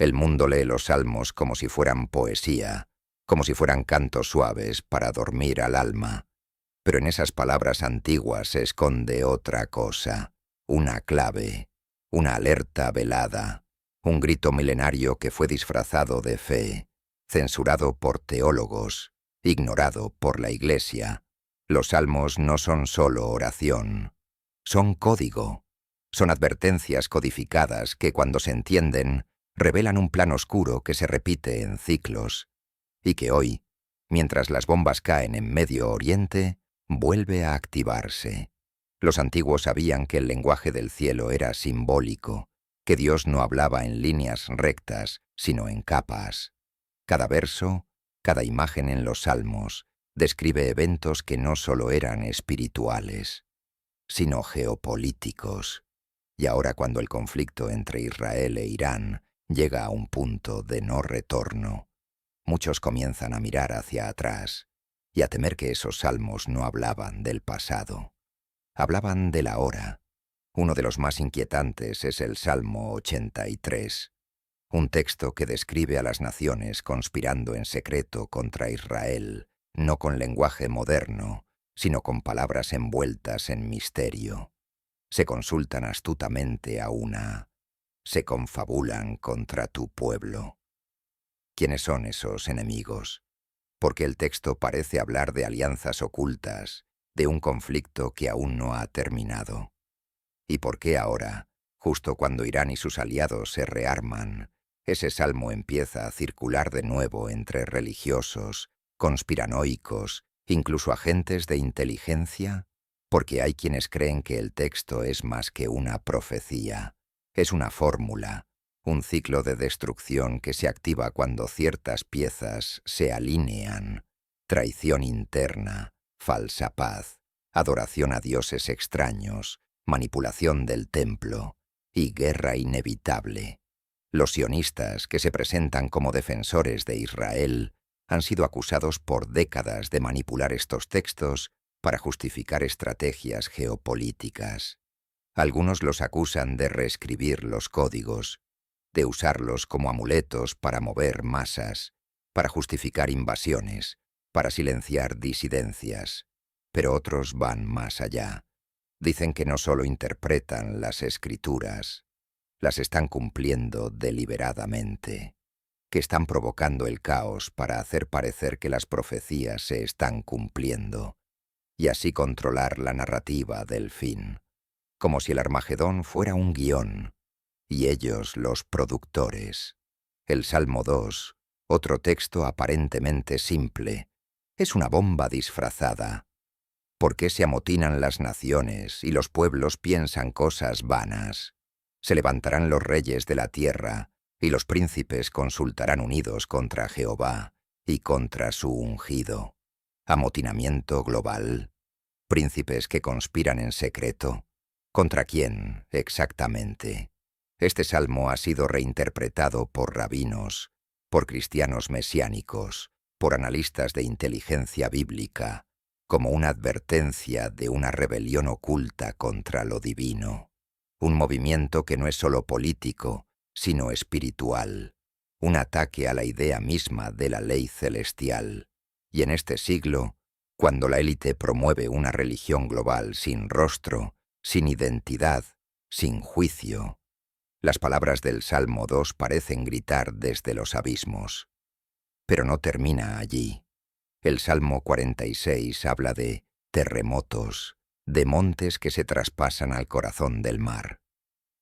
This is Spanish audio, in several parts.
El mundo lee los salmos como si fueran poesía, como si fueran cantos suaves para dormir al alma. Pero en esas palabras antiguas se esconde otra cosa, una clave, una alerta velada, un grito milenario que fue disfrazado de fe, censurado por teólogos, ignorado por la Iglesia. Los salmos no son solo oración, son código, son advertencias codificadas que cuando se entienden revelan un plan oscuro que se repite en ciclos y que hoy, mientras las bombas caen en Medio Oriente, vuelve a activarse. Los antiguos sabían que el lenguaje del cielo era simbólico, que Dios no hablaba en líneas rectas, sino en capas. Cada verso, cada imagen en los salmos, describe eventos que no solo eran espirituales, sino geopolíticos. Y ahora cuando el conflicto entre Israel e Irán llega a un punto de no retorno, muchos comienzan a mirar hacia atrás y a temer que esos salmos no hablaban del pasado. Hablaban del ahora. Uno de los más inquietantes es el Salmo 83, un texto que describe a las naciones conspirando en secreto contra Israel, no con lenguaje moderno, sino con palabras envueltas en misterio. Se consultan astutamente a una, se confabulan contra tu pueblo. ¿Quiénes son esos enemigos? Porque el texto parece hablar de alianzas ocultas, de un conflicto que aún no ha terminado. ¿Y por qué ahora, justo cuando Irán y sus aliados se rearman, ese salmo empieza a circular de nuevo entre religiosos, conspiranoicos, incluso agentes de inteligencia? Porque hay quienes creen que el texto es más que una profecía, es una fórmula, un ciclo de destrucción que se activa cuando ciertas piezas se alinean: traición interna, falsa paz, adoración a dioses extraños, manipulación del templo y guerra inevitable. Los sionistas, que se presentan como defensores de Israel, han sido acusados por décadas de manipular estos textos para justificar estrategias geopolíticas. Algunos los acusan de reescribir los códigos, de usarlos como amuletos para mover masas, para justificar invasiones, para silenciar disidencias. Pero otros van más allá. Dicen que no solo interpretan las escrituras, las están cumpliendo deliberadamente, que están provocando el caos para hacer parecer que las profecías se están cumpliendo, y así controlar la narrativa del fin, como si el Armagedón fuera un guión, y ellos los productores. El Salmo 2, otro texto aparentemente simple, es una bomba disfrazada. ¿Por qué se amotinan las naciones y los pueblos piensan cosas vanas? Se levantarán los reyes de la tierra, y los príncipes consultarán unidos contra Jehová y contra su ungido. ¿Amotinamiento global? ¿Príncipes que conspiran en secreto? ¿Contra quién, exactamente? Este salmo ha sido reinterpretado por rabinos, por cristianos mesiánicos, por analistas de inteligencia bíblica, como una advertencia de una rebelión oculta contra lo divino. Un movimiento que no es solo político, sino espiritual. Un ataque a la idea misma de la ley celestial. Y en este siglo, cuando la élite promueve una religión global sin rostro, sin identidad, sin juicio, las palabras del Salmo 2 parecen gritar desde los abismos. Pero no termina allí. El Salmo 46 habla de terremotos, de montes que se traspasan al corazón del mar,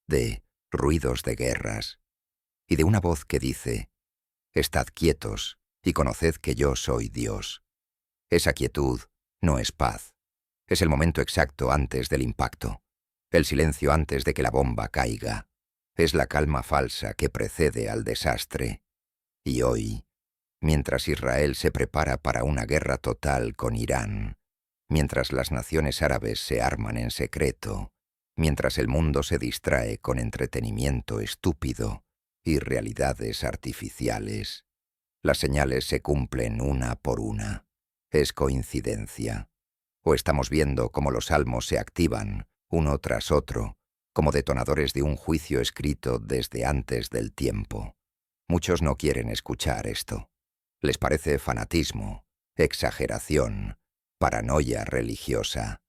de ruidos de guerras, y de una voz que dice: «Estad quietos y conoced que yo soy Dios». Esa quietud no es paz. Es el momento exacto antes del impacto, el silencio antes de que la bomba caiga. Es la calma falsa que precede al desastre. Y hoy, mientras Israel se prepara para una guerra total con Irán, mientras las naciones árabes se arman en secreto, mientras el mundo se distrae con entretenimiento estúpido y realidades artificiales, las señales se cumplen una por una. ¿Es coincidencia? ¿O estamos viendo cómo los salmos se activan, uno tras otro, como detonadores de un juicio escrito desde antes del tiempo? Muchos no quieren escuchar esto. Les parece fanatismo, exageración, paranoia religiosa.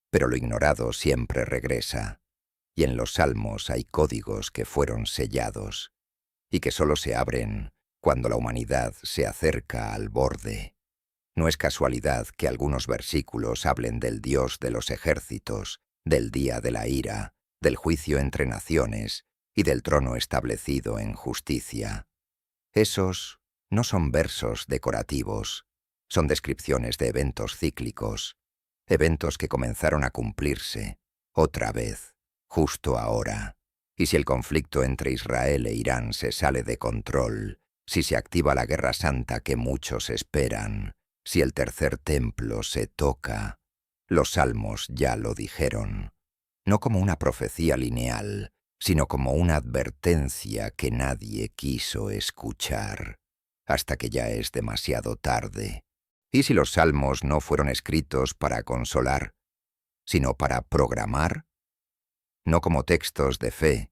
Pero lo ignorado siempre regresa, y en los salmos hay códigos que fueron sellados, y que solo se abren cuando la humanidad se acerca al borde. No es casualidad que algunos versículos hablen del Dios de los ejércitos, del día de la ira, del juicio entre naciones y del trono establecido en justicia. Esos no son versos decorativos, son descripciones de eventos cíclicos, eventos que comenzaron a cumplirse, otra vez, justo ahora. Y si el conflicto entre Israel e Irán se sale de control, si se activa la guerra santa que muchos esperan, si el tercer templo se toca, los salmos ya lo dijeron, no como una profecía lineal, sino como una advertencia que nadie quiso escuchar, hasta que ya es demasiado tarde. ¿Y si los salmos no fueron escritos para consolar, sino para programar? No como textos de fe,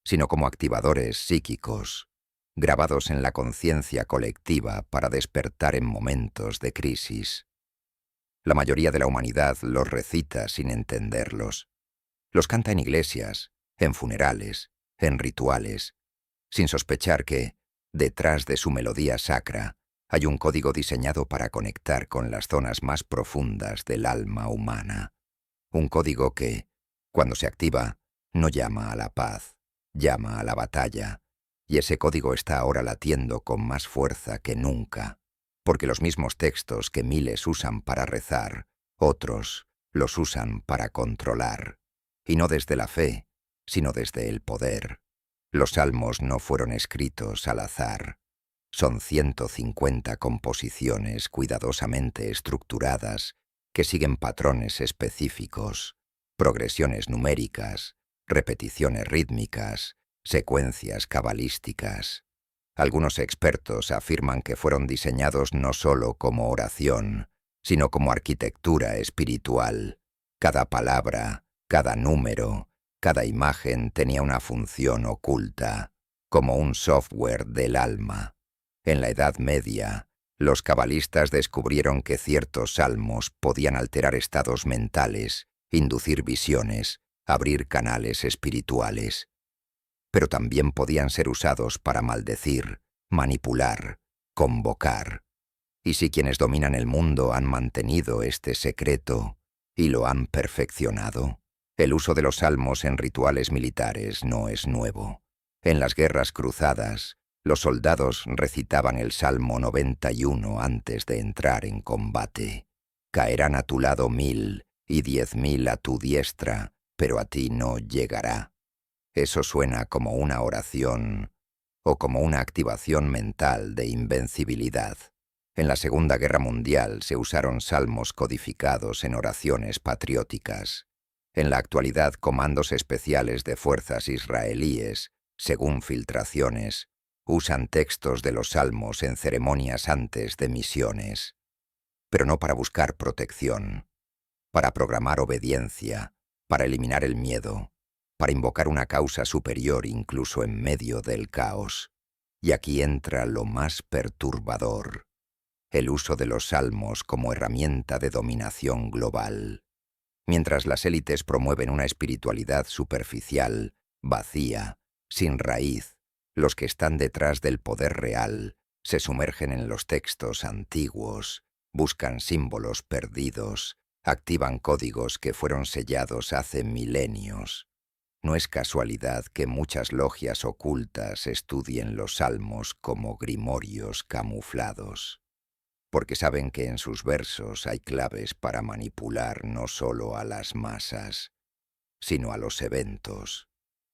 sino como activadores psíquicos, grabados en la conciencia colectiva para despertar en momentos de crisis. La mayoría de la humanidad los recita sin entenderlos. Los canta en iglesias, en funerales, en rituales, sin sospechar que, detrás de su melodía sacra, hay un código diseñado para conectar con las zonas más profundas del alma humana. Un código que, cuando se activa, no llama a la paz, llama a la batalla, y ese código está ahora latiendo con más fuerza que nunca, porque los mismos textos que miles usan para rezar, otros los usan para controlar, y no desde la fe, sino desde el poder. Los salmos no fueron escritos al azar. Son 150 composiciones cuidadosamente estructuradas que siguen patrones específicos, progresiones numéricas, repeticiones rítmicas, secuencias cabalísticas. Algunos expertos afirman que fueron diseñados no solo como oración, sino como arquitectura espiritual. Cada palabra, cada número, cada imagen tenía una función oculta, como un software del alma. En la Edad Media, los cabalistas descubrieron que ciertos salmos podían alterar estados mentales, inducir visiones, abrir canales espirituales. Pero también podían ser usados para maldecir, manipular, convocar. Y si quienes dominan el mundo han mantenido este secreto y lo han perfeccionado, el uso de los salmos en rituales militares no es nuevo. En las guerras cruzadas, los soldados recitaban el Salmo 91 antes de entrar en combate. Caerán a tu lado 1000 y 10.000 a tu diestra, pero a ti no llegará. Eso suena como una oración o como una activación mental de invencibilidad. En la Segunda Guerra Mundial se usaron salmos codificados en oraciones patrióticas. En la actualidad, comandos especiales de fuerzas israelíes, según filtraciones, usan textos de los salmos en ceremonias antes de misiones, pero no para buscar protección, para programar obediencia, para eliminar el miedo, para invocar una causa superior incluso en medio del caos. Y aquí entra lo más perturbador, el uso de los salmos como herramienta de dominación global. Mientras las élites promueven una espiritualidad superficial, vacía, sin raíz, los que están detrás del poder real se sumergen en los textos antiguos, buscan símbolos perdidos, activan códigos que fueron sellados hace milenios. No es casualidad que muchas logias ocultas estudien los salmos como grimorios camuflados, porque saben que en sus versos hay claves para manipular no solo a las masas, sino a los eventos.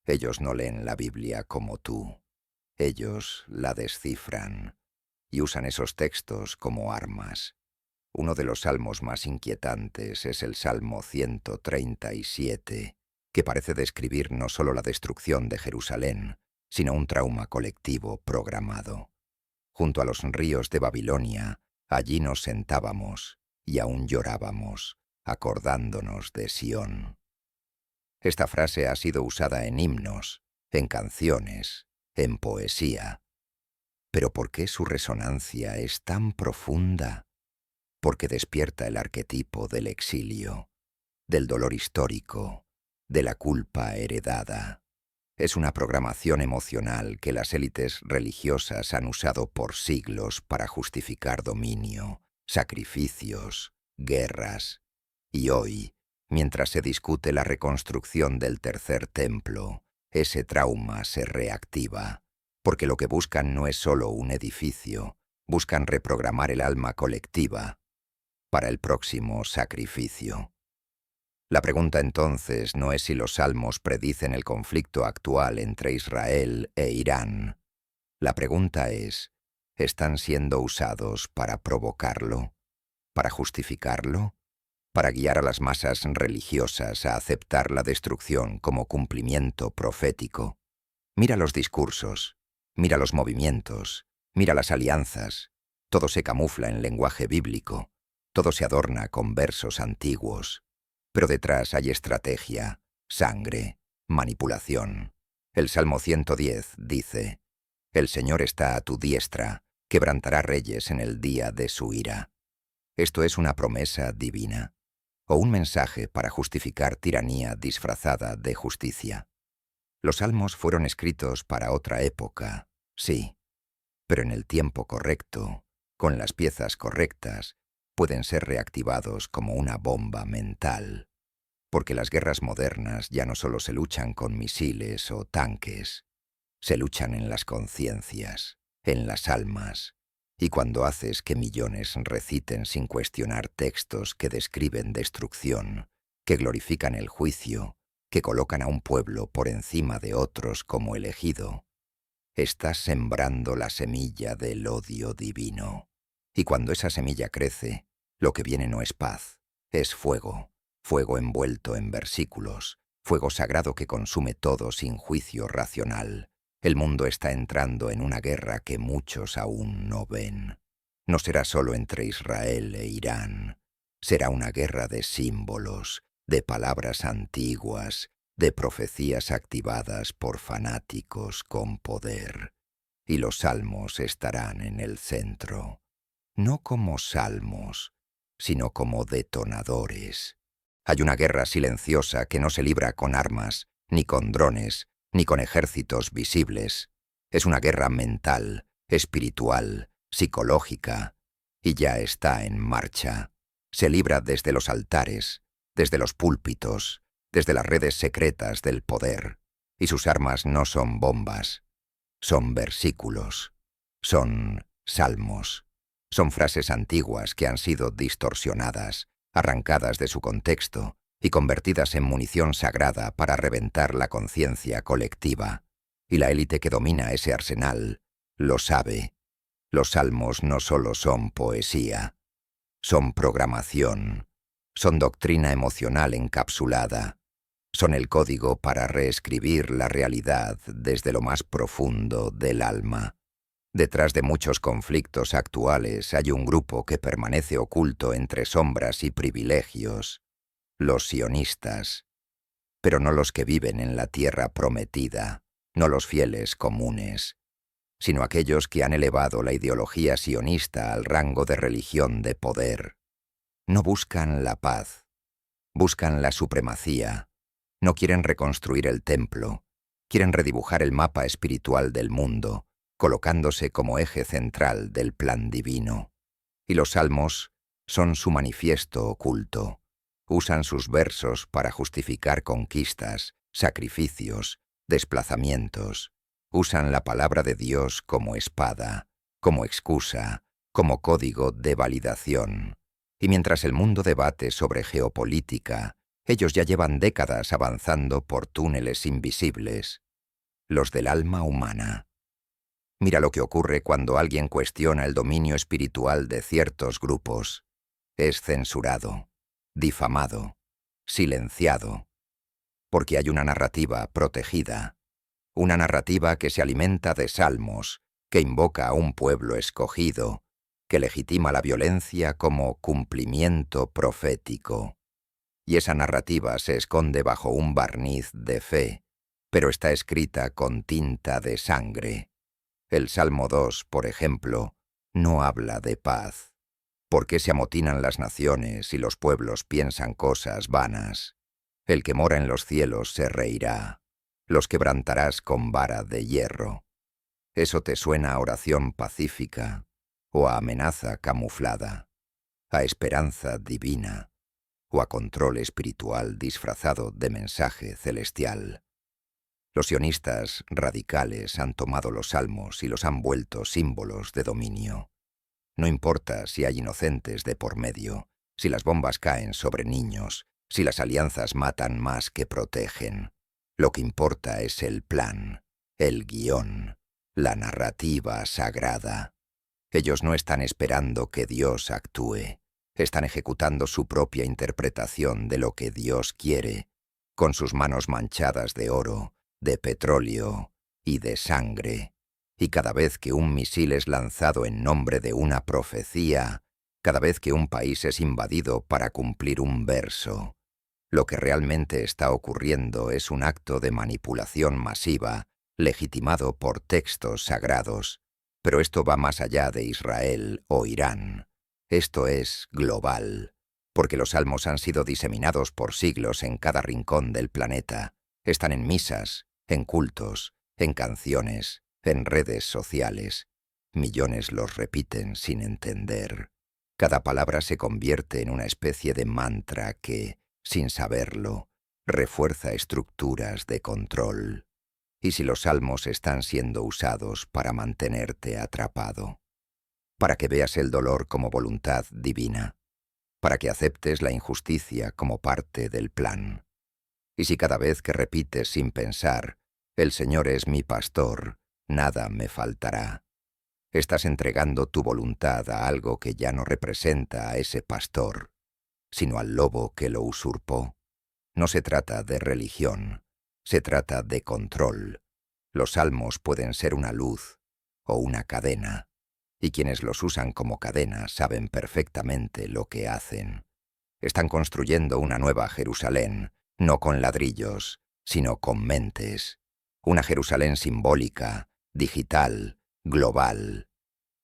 Ellos no leen la Biblia como tú. Ellos la descifran y usan esos textos como armas. Uno de los salmos más inquietantes es el Salmo 137, que parece describir no solo la destrucción de Jerusalén, sino un trauma colectivo programado. Junto a los ríos de Babilonia, allí nos sentábamos y aún llorábamos, acordándonos de Sión. Esta frase ha sido usada en himnos, en canciones, en poesía. Pero ¿por qué su resonancia es tan profunda? Porque despierta el arquetipo del exilio, del dolor histórico, de la culpa heredada. Es una programación emocional que las élites religiosas han usado por siglos para justificar dominio, sacrificios, guerras. Y hoy, mientras se discute la reconstrucción del tercer templo, ese trauma se reactiva, porque lo que buscan no es solo un edificio, buscan reprogramar el alma colectiva para el próximo sacrificio. La pregunta entonces no es si los salmos predicen el conflicto actual entre Israel e Irán. La pregunta es, ¿están siendo usados para provocarlo? ¿Para justificarlo? ¿Para guiar a las masas religiosas a aceptar la destrucción como cumplimiento profético? Mira los discursos, mira los movimientos, mira las alianzas. Todo se camufla en lenguaje bíblico, todo se adorna con versos antiguos. Pero detrás hay estrategia, sangre, manipulación. El Salmo 110 dice, «El Señor está a tu diestra, quebrantará reyes en el día de su ira». Esto es una promesa divina, o un mensaje para justificar tiranía disfrazada de justicia. Los salmos fueron escritos para otra época, sí, pero en el tiempo correcto, con las piezas correctas, pueden ser reactivados como una bomba mental. Porque las guerras modernas ya no solo se luchan con misiles o tanques, se luchan en las conciencias, en las almas. Y cuando haces que millones reciten sin cuestionar textos que describen destrucción, que glorifican el juicio, que colocan a un pueblo por encima de otros como elegido, estás sembrando la semilla del odio divino. Y cuando esa semilla crece, lo que viene no es paz, es fuego. Fuego envuelto en versículos, fuego sagrado que consume todo sin juicio racional. El mundo está entrando en una guerra que muchos aún no ven. No será solo entre Israel e Irán. Será una guerra de símbolos, de palabras antiguas, de profecías activadas por fanáticos con poder. Y los salmos estarán en el centro, no como salmos, sino como detonadores. Hay una guerra silenciosa que no se libra con armas, ni con drones, ni con ejércitos visibles. Es una guerra mental, espiritual, psicológica, y ya está en marcha. Se libra desde los altares, desde los púlpitos, desde las redes secretas del poder. Y sus armas no son bombas, son versículos, son salmos, son frases antiguas que han sido distorsionadas, arrancadas de su contexto y convertidas en munición sagrada para reventar la conciencia colectiva. Y la élite que domina ese arsenal lo sabe. Los salmos no solo son poesía, son programación, son doctrina emocional encapsulada, son el código para reescribir la realidad desde lo más profundo del alma. Detrás de muchos conflictos actuales hay un grupo que permanece oculto entre sombras y privilegios, los sionistas, pero no los que viven en la tierra prometida, no los fieles comunes, sino aquellos que han elevado la ideología sionista al rango de religión de poder. No buscan la paz, buscan la supremacía, no quieren reconstruir el templo, quieren redibujar el mapa espiritual del mundo, colocándose como eje central del plan divino. Y los salmos son su manifiesto oculto. Usan sus versos para justificar conquistas, sacrificios, desplazamientos. Usan la palabra de Dios como espada, como excusa, como código de validación. Y mientras el mundo debate sobre geopolítica, ellos ya llevan décadas avanzando por túneles invisibles, los del alma humana. Mira lo que ocurre cuando alguien cuestiona el dominio espiritual de ciertos grupos. Es censurado, difamado, silenciado, porque hay una narrativa protegida, una narrativa que se alimenta de salmos, que invoca a un pueblo escogido, que legitima la violencia como cumplimiento profético. Y esa narrativa se esconde bajo un barniz de fe, pero está escrita con tinta de sangre. El Salmo 2, por ejemplo, no habla de paz. ¿Por qué se amotinan las naciones y los pueblos piensan cosas vanas? El que mora en los cielos se reirá. Los quebrantarás con vara de hierro. ¿Eso te suena a oración pacífica o a amenaza camuflada, a esperanza divina o a control espiritual disfrazado de mensaje celestial? Los sionistas radicales han tomado los salmos y los han vuelto símbolos de dominio. No importa si hay inocentes de por medio, si las bombas caen sobre niños, si las alianzas matan más que protegen. Lo que importa es el plan, el guión, la narrativa sagrada. Ellos no están esperando que Dios actúe, están ejecutando su propia interpretación de lo que Dios quiere, con sus manos manchadas de oro, de petróleo y de sangre. Y cada vez que un misil es lanzado en nombre de una profecía, cada vez que un país es invadido para cumplir un verso, lo que realmente está ocurriendo es un acto de manipulación masiva, legitimado por textos sagrados. Pero esto va más allá de Israel o Irán. Esto es global, porque los salmos han sido diseminados por siglos en cada rincón del planeta. Están en misas, en cultos, en canciones, en redes sociales. Millones los repiten sin entender. Cada palabra se convierte en una especie de mantra que, sin saberlo, refuerza estructuras de control. Y si los salmos están siendo usados para mantenerte atrapado, para que veas el dolor como voluntad divina, para que aceptes la injusticia como parte del plan. Y si cada vez que repites sin pensar, «El Señor es mi pastor, nada me faltará», estás entregando tu voluntad a algo que ya no representa a ese pastor, sino al lobo que lo usurpó. No se trata de religión, se trata de control. Los salmos pueden ser una luz o una cadena, y quienes los usan como cadena saben perfectamente lo que hacen. Están construyendo una nueva Jerusalén, no con ladrillos, sino con mentes. Una Jerusalén simbólica, digital, global,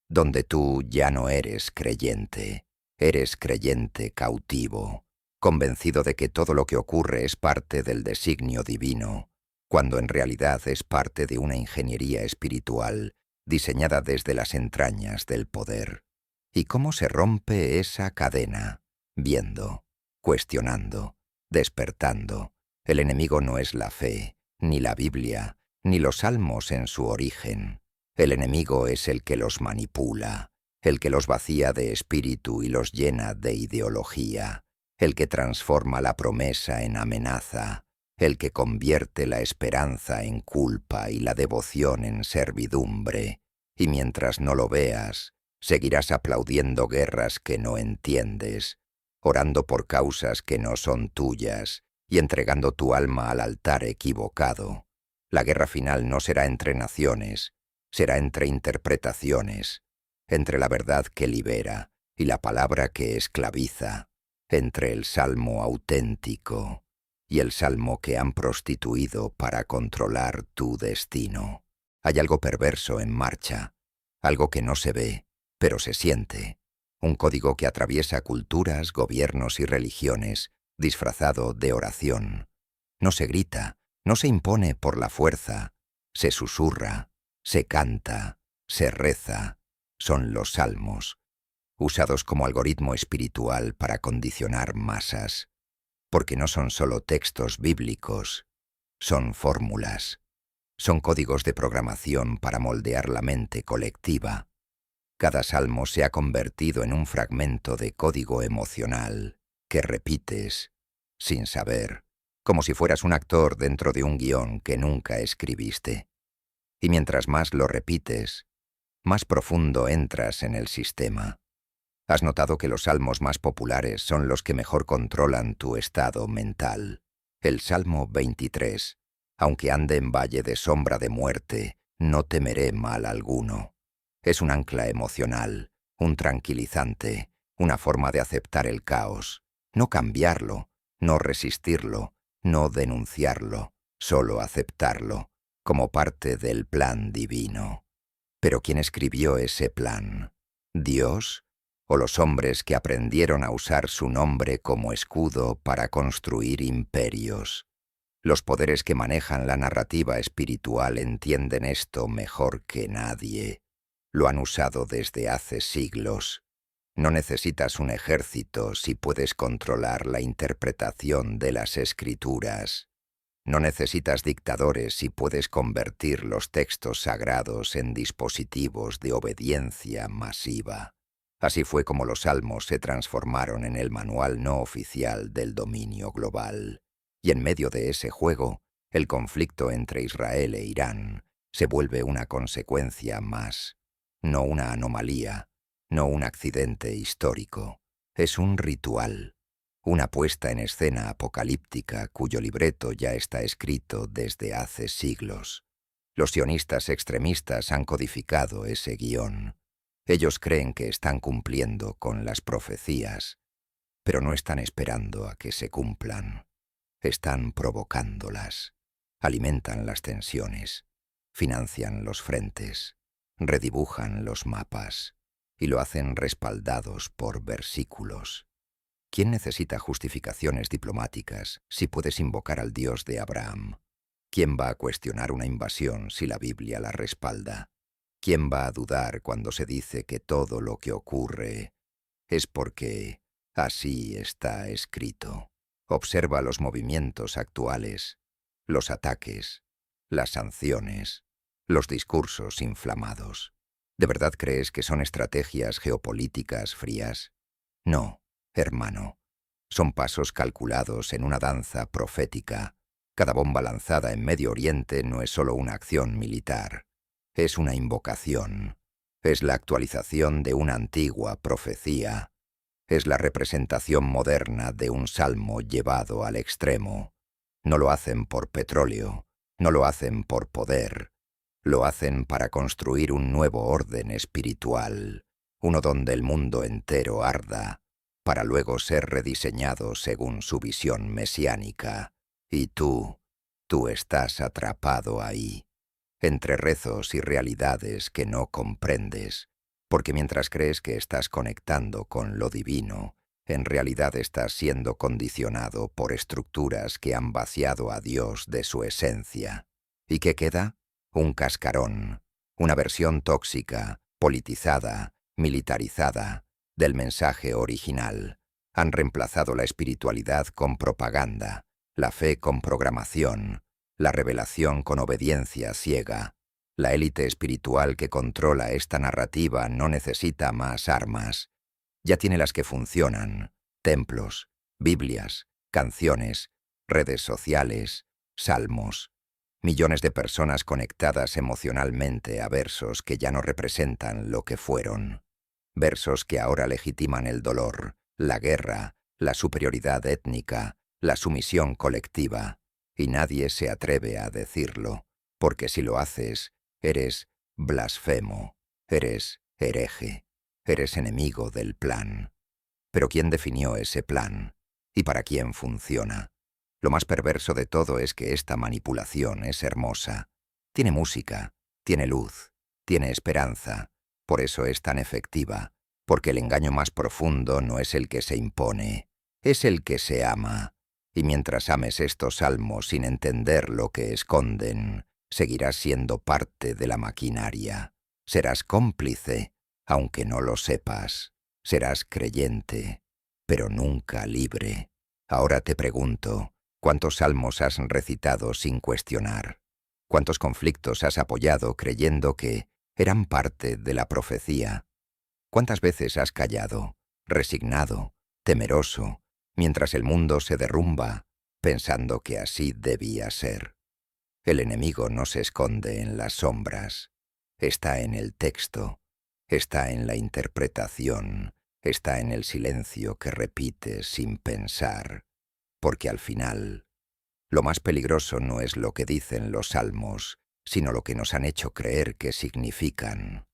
donde tú ya no eres creyente cautivo, convencido de que todo lo que ocurre es parte del designio divino, cuando en realidad es parte de una ingeniería espiritual diseñada desde las entrañas del poder. ¿Y cómo se rompe esa cadena? Viendo, cuestionando, despertando. El enemigo no es la fe, ni la Biblia, ni los salmos en su origen. El enemigo es el que los manipula, el que los vacía de espíritu y los llena de ideología, el que transforma la promesa en amenaza, el que convierte la esperanza en culpa y la devoción en servidumbre, y mientras no lo veas, seguirás aplaudiendo guerras que no entiendes, orando por causas que no son tuyas y entregando tu alma al altar equivocado. La guerra final no será entre naciones, será entre interpretaciones, entre la verdad que libera y la palabra que esclaviza, entre el salmo auténtico y el salmo que han prostituido para controlar tu destino. Hay algo perverso en marcha, algo que no se ve, pero se siente, un código que atraviesa culturas, gobiernos y religiones, disfrazado de oración. No se grita, no se impone por la fuerza, se susurra, se canta, se reza. Son los salmos, usados como algoritmo espiritual para condicionar masas, porque no son solo textos bíblicos, son fórmulas, son códigos de programación para moldear la mente colectiva. Cada salmo se ha convertido en un fragmento de código emocional que repites, sin saber, como si fueras un actor dentro de un guión que nunca escribiste. Y mientras más lo repites, más profundo entras en el sistema. ¿Has notado que los salmos más populares son los que mejor controlan tu estado mental? El Salmo 23, aunque ande en valle de sombra de muerte, no temeré mal alguno. Es un ancla emocional, un tranquilizante, una forma de aceptar el caos, no cambiarlo, no resistirlo, no denunciarlo, solo aceptarlo, como parte del plan divino. Pero ¿quién escribió ese plan? ¿Dios? ¿O los hombres que aprendieron a usar su nombre como escudo para construir imperios? Los poderes que manejan la narrativa espiritual entienden esto mejor que nadie. Lo han usado desde hace siglos. No necesitas un ejército si puedes controlar la interpretación de las escrituras. No necesitas dictadores si puedes convertir los textos sagrados en dispositivos de obediencia masiva. Así fue como los salmos se transformaron en el manual no oficial del dominio global. Y en medio de ese juego, el conflicto entre Israel e Irán se vuelve una consecuencia más, no una anomalía, no un accidente histórico. Es un ritual. Una puesta en escena apocalíptica cuyo libreto ya está escrito desde hace siglos. Los sionistas extremistas han codificado ese guión. Ellos creen que están cumpliendo con las profecías, pero no están esperando a que se cumplan. Están provocándolas. Alimentan las tensiones, financian los frentes, redibujan los mapas y lo hacen respaldados por versículos. ¿Quién necesita justificaciones diplomáticas si puedes invocar al Dios de Abraham? ¿Quién va a cuestionar una invasión si la Biblia la respalda? ¿Quién va a dudar cuando se dice que todo lo que ocurre es porque así está escrito? Observa los movimientos actuales, los ataques, las sanciones, los discursos inflamados. ¿De verdad crees que son estrategias geopolíticas frías? No, hermano. Son pasos calculados en una danza profética. Cada bomba lanzada en Medio Oriente no es solo una acción militar. Es una invocación. Es la actualización de una antigua profecía. Es la representación moderna de un salmo llevado al extremo. No lo hacen por petróleo, no lo hacen por poder. Lo hacen para construir un nuevo orden espiritual, uno donde el mundo entero arda, para luego ser rediseñado según su visión mesiánica. Y tú estás atrapado ahí, entre rezos y realidades que no comprendes, porque mientras crees que estás conectando con lo divino, en realidad estás siendo condicionado por estructuras que han vaciado a Dios de su esencia. ¿Y qué queda? Un cascarón, una versión tóxica, politizada, militarizada, del mensaje original. Han reemplazado la espiritualidad con propaganda, la fe con programación, la revelación con obediencia ciega. La élite espiritual que controla esta narrativa no necesita más armas. Ya tiene las que funcionan: templos, Biblias, canciones, redes sociales, salmos. Millones de personas conectadas emocionalmente a versos que ya no representan lo que fueron. Versos que ahora legitiman el dolor, la guerra, la superioridad étnica, la sumisión colectiva. Y nadie se atreve a decirlo, porque si lo haces, eres blasfemo, eres hereje, eres enemigo del plan. Pero ¿quién definió ese plan? ¿Y para quién funciona? Lo más perverso de todo es que esta manipulación es hermosa. Tiene música, tiene luz, tiene esperanza. Por eso es tan efectiva, porque el engaño más profundo no es el que se impone, es el que se ama. Y mientras ames estos salmos sin entender lo que esconden, seguirás siendo parte de la maquinaria. Serás cómplice, aunque no lo sepas. Serás creyente, pero nunca libre. Ahora te pregunto, ¿cuántos salmos has recitado sin cuestionar? ¿Cuántos conflictos has apoyado creyendo que eran parte de la profecía? ¿Cuántas veces has callado, resignado, temeroso, mientras el mundo se derrumba, pensando que así debía ser? El enemigo no se esconde en las sombras. Está en el texto, está en la interpretación, está en el silencio que repites sin pensar. Porque al final, lo más peligroso no es lo que dicen los salmos, sino lo que nos han hecho creer que significan.